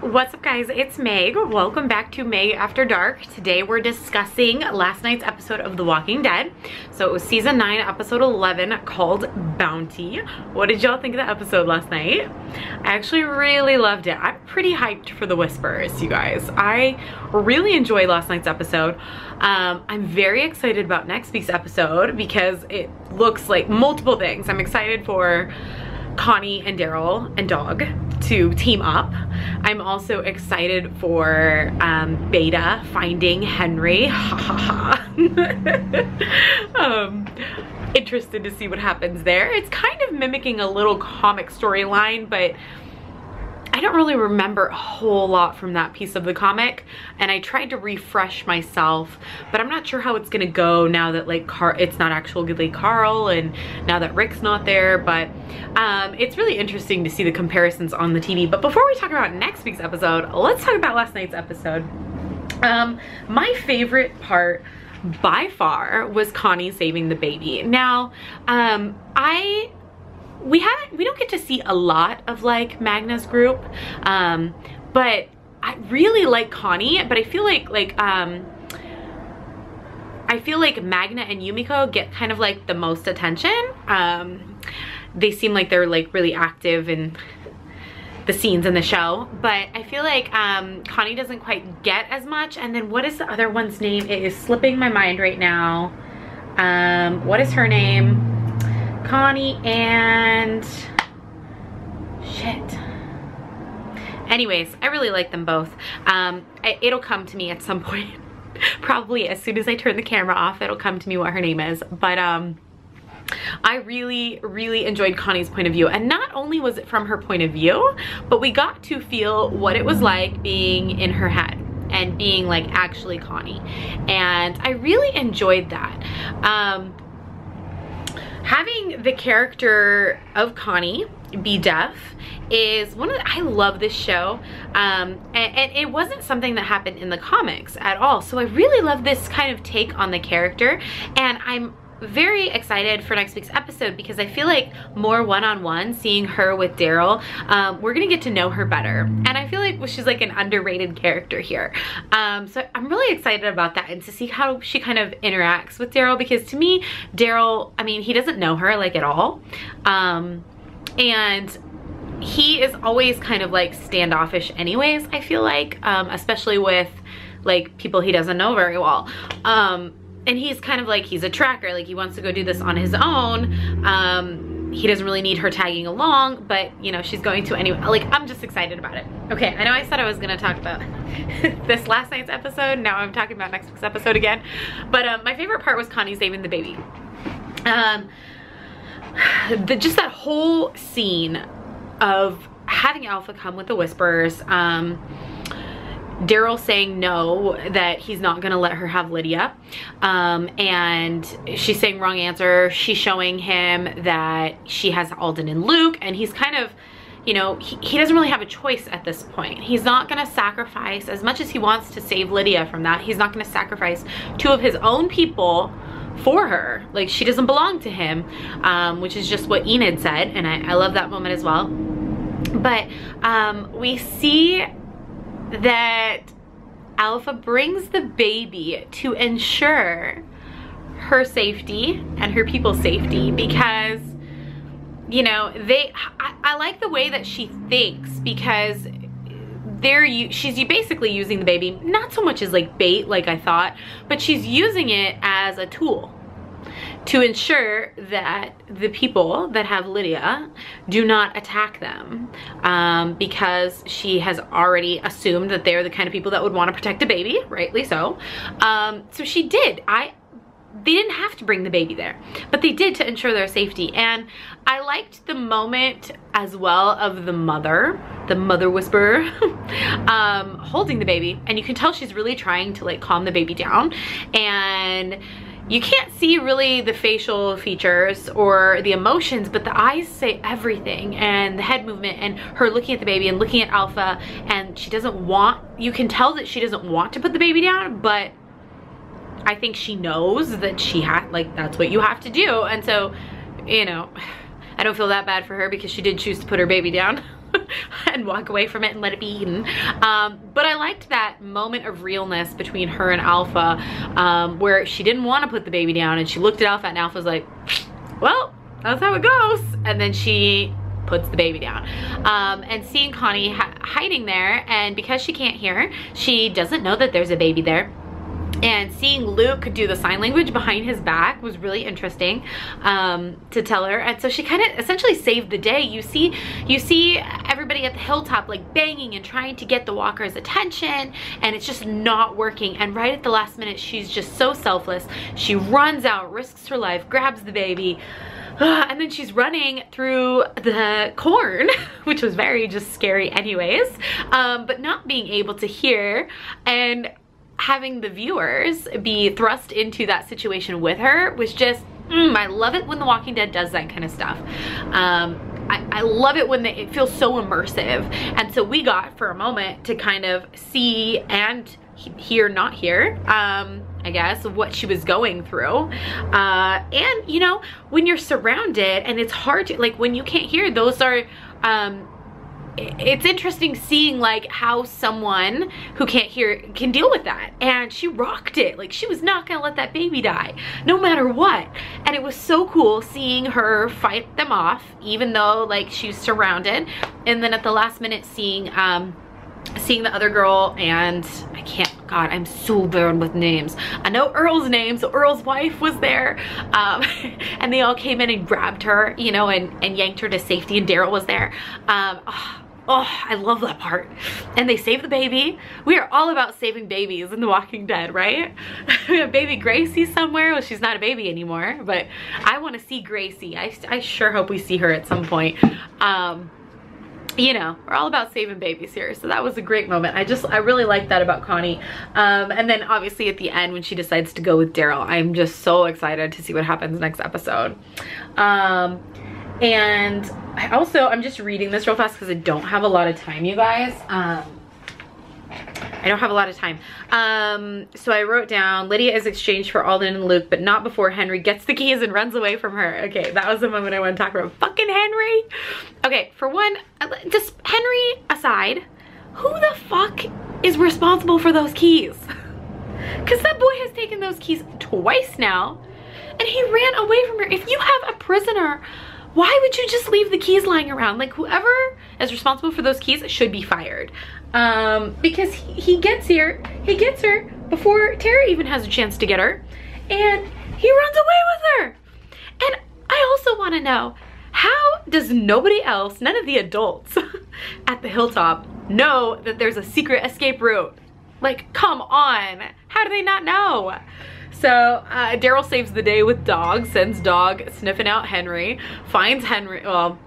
What's up guys, it's Meg. Welcome back to Meg After Dark. Today we're discussing last night's episode of The Walking Dead. So it was season 9, episode 11 called Bounty. What did y'all think of the episode last night? I actually really loved it. I'm pretty hyped for the whispers, you guys. I really enjoyed last night's episode. I'm very excited about next week's episode because it looks like multiple things. I'm excited for Connie and Daryl and Dog to team up. I'm also excited for Beta finding Henry. Ha ha ha. Interested to see what happens there. It's kind of mimicking a little comic storyline, but I don't really remember a whole lot from that piece of the comic, and I tried to refresh myself, but I'm not sure how it's gonna go now that like it's not actually Carl and now that Rick's not there. But it's really interesting to see the comparisons on the TV. But before we talk about next week's episode, let's talk about last night's episode. My favorite part by far was Connie saving the baby. Now we don't get to see a lot of like Magna's group, but I really like Connie, but I feel like Magna and Yumiko get kind of like the most attention. They seem like they're like really active in the scenes in the show, but I feel like Connie doesn't quite get as much. And then what is the other one's name? It is slipping my mind right now. What is her name? Connie and shit. Anyways, I really like them both. It'll come to me at some point. Probably as soon as I turn the camera off, it'll come to me what her name is. But I really enjoyed Connie's point of view. And not only was it from her point of view, but we got to feel what it was like being in her head and being like actually Connie. And I really enjoyed that. Having the character of Connie be deaf is one of the, I love this show, and it wasn't something that happened in the comics at all. So I really love this kind of take on the character, and I'm very excited for next week's episode because I feel like more one-on-one, seeing her with Daryl, we're gonna get to know her better, and I feel like she's like an underrated character here. So I'm really excited about that, and to see how she kind of interacts with Daryl, because to me Daryl, I mean, he doesn't know her like at all, and he is always kind of like standoffish anyways, I feel like, especially with like people he doesn't know very well. And he's kind of like, he's a tracker, like he wants to go do this on his own. He doesn't really need her tagging along, but you know, she's going to anyway. Like, I'm just excited about it. Okay, I know I said I was gonna talk about this last night's episode. Now I'm talking about next week's episode again. But my favorite part was Connie saving the baby. Just that whole scene of having Alpha come with the whispers, Daryl saying no, that he's not gonna let her have Lydia, and she's saying wrong answer. She's showing him that she has Alden and Luke, and he's kind of, you know, he doesn't really have a choice at this point. He's not gonna sacrifice, as much as he wants to save Lydia from that, he's not gonna sacrifice 2 of his own people for her. Like, she doesn't belong to him, which is just what Enid said, and I love that moment as well. But we see that Alpha brings the baby to ensure her safety and her people's safety, because, you know, I like the way that she thinks, because she's basically using the baby not so much as like bait like I thought, but she's using it as a tool to ensure that the people that have Lydia do not attack them, because she has already assumed that they're the kind of people that would want to protect a baby, rightly so. So she did. They didn't have to bring the baby there, but they did to ensure their safety. And I liked the moment as well of the mother whisperer, holding the baby, and you can tell she's really trying to like calm the baby down, and you can't see really the facial features or the emotions, but the eyes say everything, and the head movement, and her looking at the baby and looking at Alpha, and she doesn't want, you can tell that she doesn't want to put the baby down, but I think she knows that she had, like, that's what you have to do. And so, you know, I don't feel that bad for her because she did choose to put her baby down. and walk away from it and let it be eaten. But I liked that moment of realness between her and Alpha, where she didn't want to put the baby down, and she looked at Alpha, and Alpha's like, well, that's how it goes. And then she puts the baby down. And seeing Connie hiding there, and because she can't hear, she doesn't know that there's a baby there. And seeing Luke do the sign language behind his back was really interesting, to tell her. And so she kind of essentially saved the day. You see everybody at the hilltop like banging and trying to get the walker's attention, and it's just not working. And right at the last minute, she's just so selfless. She runs out, risks her life, grabs the baby, and then she's running through the corn, which was very just scary anyways, but not being able to hear, and having the viewers be thrust into that situation with her was just, I love it when The Walking Dead does that kind of stuff. I love it when it feels so immersive. And so we got, for a moment, to kind of see and hear, not hear, I guess, what she was going through. And, you know, when you're surrounded and it's hard to, like, when you can't hear, those are, it's interesting seeing like how someone who can't hear can deal with that. And she rocked it. Like, she was not gonna let that baby die no matter what. And it was so cool seeing her fight them off, even though like she's surrounded. And then at the last minute seeing the other girl, and God, I'm so bad with names. I know Earl's name, so Earl's wife was there. And they all came in and grabbed her, you know, and yanked her to safety, and Daryl was there. Oh, I love that part. And they saved the baby. We are all about saving babies in The Walking Dead, right? We have baby Gracie somewhere. Well, she's not a baby anymore, but I want to see Gracie. I sure hope we see her at some point. You know, we're all about saving babies here. So that was a great moment. I really like that about Connie. And then obviously at the end when she decides to go with Daryl, I'm just so excited to see what happens next episode. And I'm just reading this real fast because I don't have a lot of time, you guys. I don't have a lot of time. So I wrote down, Lydia is exchanged for Alden and Luke, but not before Henry gets the keys and runs away from her. Okay, that was the moment I want to talk about. Fucking Henry. Okay, for one, just Henry aside, who the fuck is responsible for those keys? Because that boy has taken those keys twice now, and he ran away from her. If you have a prisoner, why would you just leave the keys lying around? Like, whoever is responsible for those keys should be fired. Because he gets her before Tara even has a chance to get her, and he runs away with her. And I also want to know, how does nobody else, none of the adults at the hilltop, know that there's a secret escape route? Like, come on, how do they not know? So Daryl saves the day with Dog, sends Dog sniffing out Henry, finds Henry, well,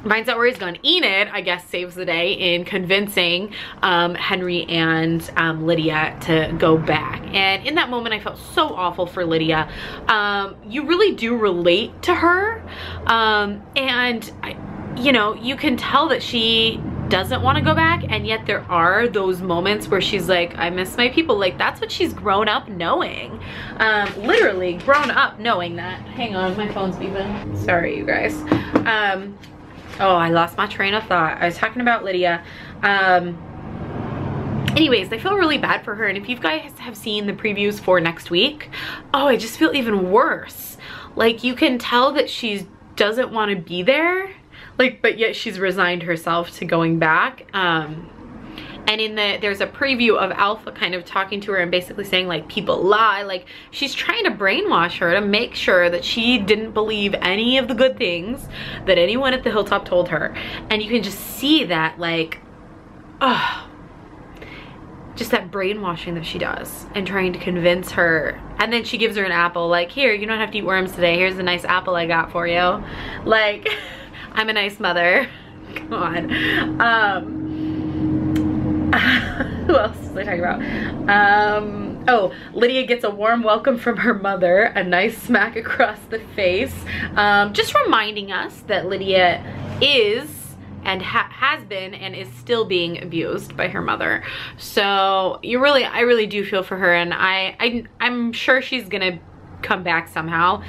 finds out where he's gone. Enid, I guess, saves the day in convincing Henry and Lydia to go back. And in that moment, I felt so awful for Lydia. You really do relate to her. And, you know, you can tell that she doesn't want to go back, and yet there are those moments where she's like, I miss my people. Like, that's what she's grown up knowing. Literally grown up knowing that. Hang on, my phone's beeping. Sorry, you guys. Oh, I lost my train of thought. I was talking about Lydia. Anyways, I feel really bad for her, and if you guys have seen the previews for next week, oh, I just feel even worse. Like, you can tell that she doesn't want to be there, like, but yet she's resigned herself to going back. And there's a preview of Alpha kind of talking to her and basically saying, like, people lie. Like, she's trying to brainwash her to make sure that she didn't believe any of the good things that anyone at the hilltop told her. And you can just see that, like, just that brainwashing that she does and trying to convince her. And then she gives her an apple, like, here, you don't have to eat worms today. Here's a nice apple I got for you. Like, I'm a nice mother. Come on. Who else was I talking about? Oh, Lydia gets a warm welcome from her mother, a nice smack across the face. Just reminding us that Lydia is and has been and is still being abused by her mother. So I really do feel for her, and I'm sure she's gonna come back somehow.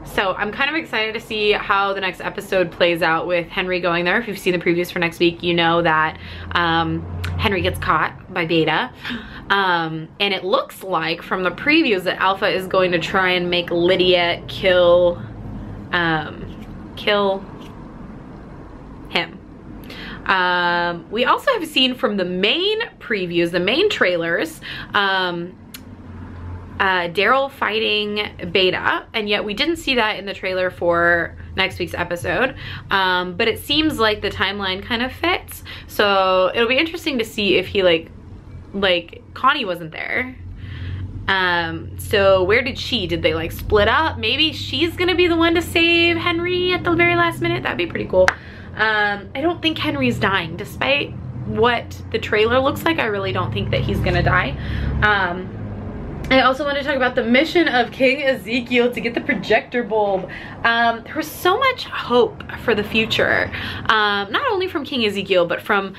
So I'm kind of excited to see how the next episode plays out with Henry going there. If you've seen the previews for next week, you know that Henry gets caught by Beta. And it looks like from the previews that Alpha is going to try and make Lydia kill him. We also have seen from the main previews, the main trailers, Daryl fighting Beta, and yet we didn't see that in the trailer for next week's episode. But it seems like the timeline kind of fits, so it'll be interesting to see if he like Connie wasn't there. So where did they like split up? Maybe she's gonna be the one to save Henry at the very last minute. That'd be pretty cool. I don't think Henry's dying, despite what the trailer looks like. I really don't think that he's gonna die. I also want to talk about the mission of King Ezekiel to get the projector bulb. There was so much hope for the future, not only from King Ezekiel, but from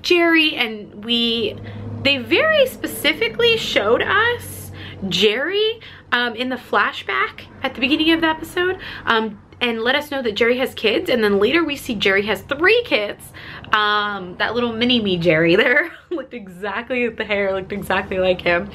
Jerry, and they very specifically showed us Jerry in the flashback at the beginning of the episode, and let us know that Jerry has kids, and then later we see Jerry has 3 kids. That little mini-me Jerry there looked exactly, the hair looked exactly like him.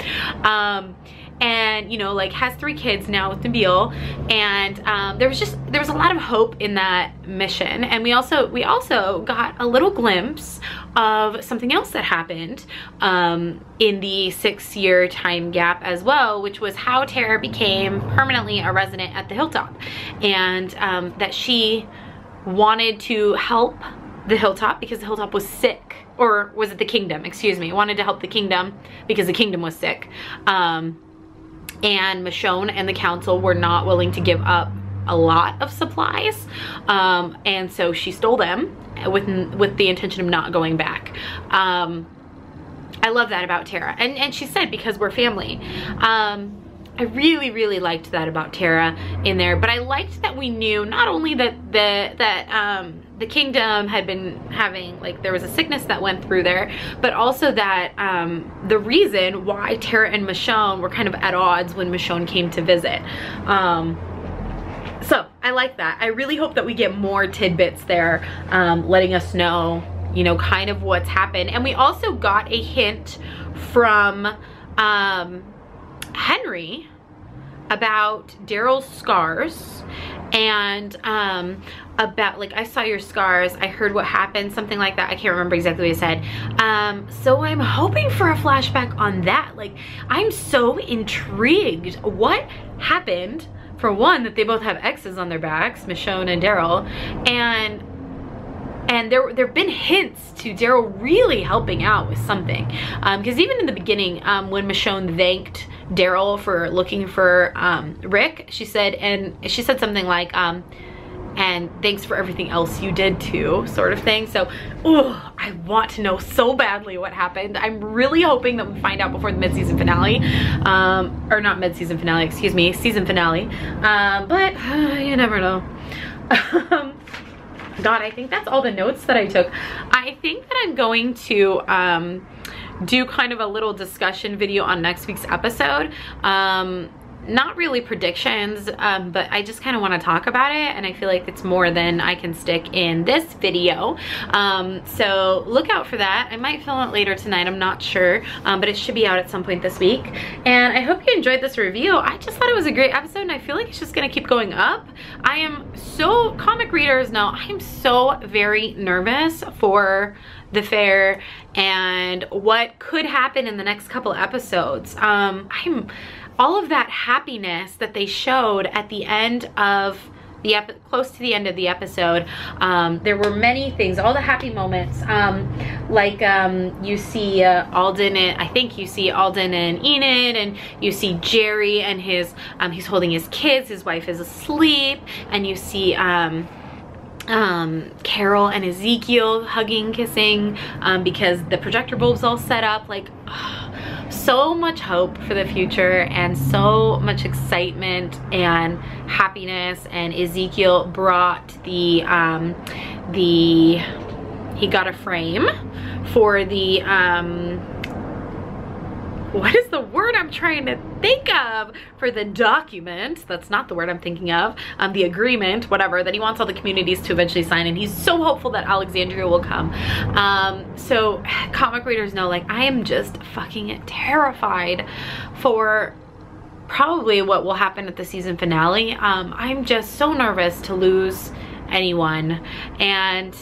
And you know, like has 3 kids now with Nabil, and there was a lot of hope in that mission. And we also got a little glimpse of something else that happened in the 6-year time gap as well, which was how Tara became permanently a resident at the Hilltop, and that she wanted to help the Hilltop because the Hilltop was sick, or was it the Kingdom? Excuse me. Wanted to help the Kingdom because the Kingdom was sick. And Michonne and the council were not willing to give up a lot of supplies, and so she stole them with the intention of not going back. I love that about Tara, and she said, because we're family. I really liked that about Tara in there, but I liked that we knew not only that the Kingdom had been having, like, there was a sickness that went through there, but also that the reason why Tara and Michonne were kind of at odds when Michonne came to visit. So I like that. I really hope that we get more tidbits there, letting us know, you know, kind of what's happened. And we also got a hint from Henry about Daryl's scars, and about, like, I saw your scars, I heard what happened, something like that. I can't remember exactly what he said. So I'm hoping for a flashback on that. Like, I'm so intrigued. What happened, for one, that they both have X's on their backs, Michonne and Daryl, and there've been hints to Daryl really helping out with something, because even in the beginning, when Michonne thanked Daryl for looking for Rick, she said something like, and thanks for everything else you did too, sort of thing. So, I want to know so badly what happened. I'm really hoping that we find out before the mid-season finale, or not mid-season finale, excuse me, season finale, but you never know. God, I think that's all the notes that I took. I think that I'm going to do kind of a little discussion video on next week's episode. Not really predictions, but I just kind of want to talk about it, and I feel like it's more than I can stick in this video. So look out for that. I might film it later tonight, I'm not sure, but it should be out at some point this week. And I hope you enjoyed this review. I just thought it was a great episode, and I feel like it's just gonna keep going up. I am so, comic readers know, I am so very nervous for the fair and what could happen in the next couple episodes. All of that happiness that they showed at the end of the close to the end of the episode, there were many things, all the happy moments, like you see Alden, and I think you see Alden and Enid, and you see Jerry and his he's holding his kids, his wife is asleep, and you see Carol and Ezekiel hugging, kissing, because the projector bulb's all set up. Like, so much hope for the future, and so much excitement and happiness. And Ezekiel brought he got a frame for the what is the word I'm trying to think of for the document? That's not the word I'm thinking of. The agreement, whatever, that he wants all the communities to eventually sign, and he's so hopeful that Alexandria will come. So comic readers know, like, I am just fucking terrified for probably what will happen at the season finale. I'm just so nervous to lose anyone, and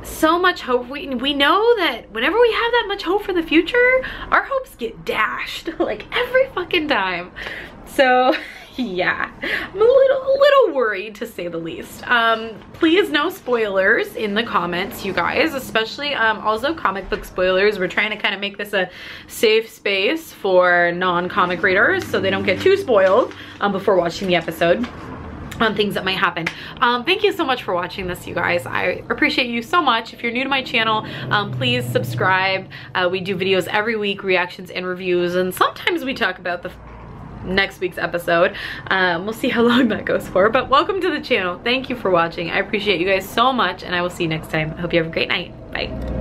so much hope. We know that whenever we have that much hope for the future, our hopes get dashed like every fucking time. So yeah, I'm a little worried, to say the least. Please, no spoilers in the comments, you guys, especially also comic book spoilers. We're trying to kind of make this a safe space for non-comic readers so they don't get too spoiled before watching the episode on things that might happen. Thank you so much for watching this, you guys. I appreciate you so much. If you're new to my channel, please subscribe. We do videos every week, reactions and reviews, and sometimes we talk about the next week's episode. We'll see how long that goes for, but welcome to the channel. Thank you for watching. I appreciate you guys so much, and I will see you next time. I hope you have a great night. Bye.